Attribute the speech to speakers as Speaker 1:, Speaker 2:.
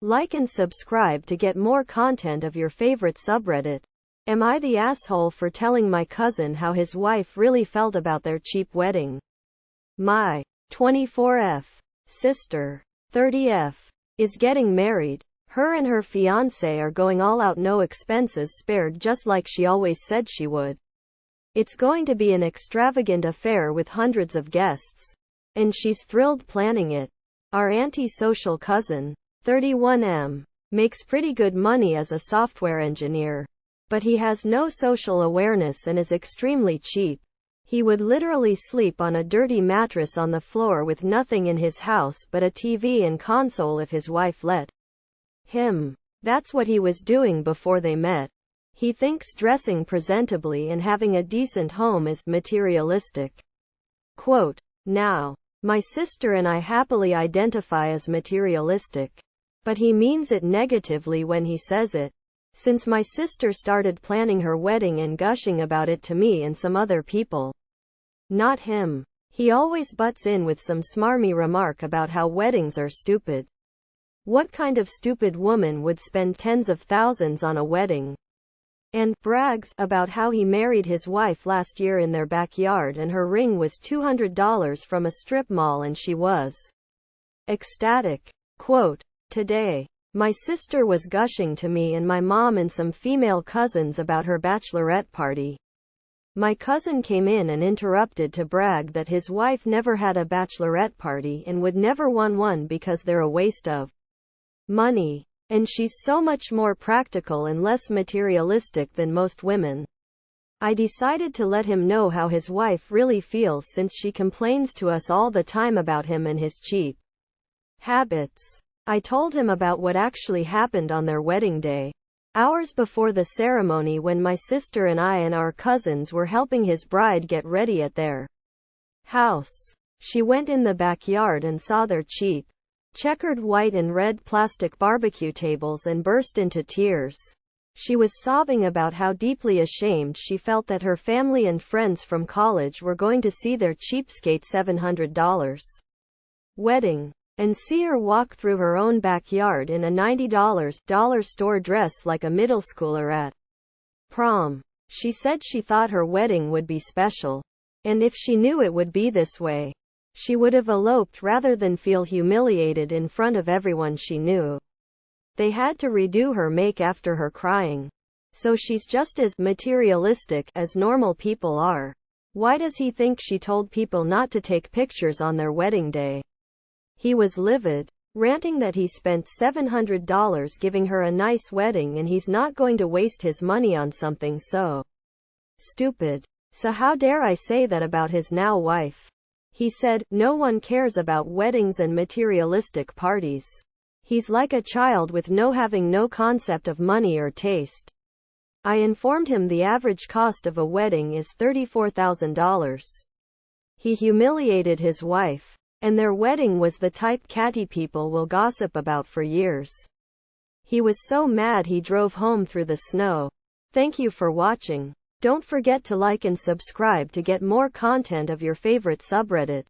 Speaker 1: Like and subscribe to get more content of your favorite subreddit. Am I the asshole for telling my cousin how his wife really felt about their cheap wedding? My 24F sister, 30F, is getting married. Her and her fiancé are going all out, no expenses spared, just like she always said she would. It's going to be an extravagant affair with hundreds of guests. And she's thrilled planning it. Our anti-social cousin, 31M, makes pretty good money as a software engineer. But he has no social awareness and is extremely cheap. He would literally sleep on a dirty mattress on the floor with nothing in his house but a TV and console if his wife let him. That's what he was doing before they met. He thinks dressing presentably and having a decent home is materialistic. Quote, now, my sister and I happily identify as materialistic. But he means it negatively when he says it. Since my sister started planning her wedding and gushing about it to me and some other people. Not him. He always butts in with some smarmy remark about how weddings are stupid. What kind of stupid woman would spend tens of thousands on a wedding? And brags about how he married his wife last year in their backyard and her ring was $200 from a strip mall and she was ecstatic. Quote, today, my sister was gushing to me and my mom and some female cousins about her bachelorette party. My cousin came in and interrupted to brag that his wife never had a bachelorette party and would never want one because they're a waste of money. And she's so much more practical and less materialistic than most women. I decided to let him know how his wife really feels since she complains to us all the time about him and his cheap habits. I told him about what actually happened on their wedding day. Hours before the ceremony when my sister and I and our cousins were helping his bride get ready at their house. She went in the backyard and saw their cheap, checkered white and red plastic barbecue tables and burst into tears. She was sobbing about how deeply ashamed she felt that her family and friends from college were going to see their cheapskate $700 wedding. And see her walk through her own backyard in a $90 store dress like a middle schooler at prom. She said she thought her wedding would be special. And if she knew it would be this way, she would have eloped rather than feel humiliated in front of everyone she knew. They had to redo her make after her crying. So she's just as materialistic as normal people are. Why does he think she told people not to take pictures on their wedding day? He was livid, ranting that he spent $700 giving her a nice wedding and he's not going to waste his money on something so stupid. So how dare I say that about his now wife? He said, no one cares about weddings and materialistic parties. He's like a child with having no concept of money or taste. I informed him the average cost of a wedding is $34,000. He humiliated his wife. And their wedding was the type catty people will gossip about for years. He was so mad he drove home through the snow. Thank you for watching. Don't forget to like and subscribe to get more content of your favorite subreddit.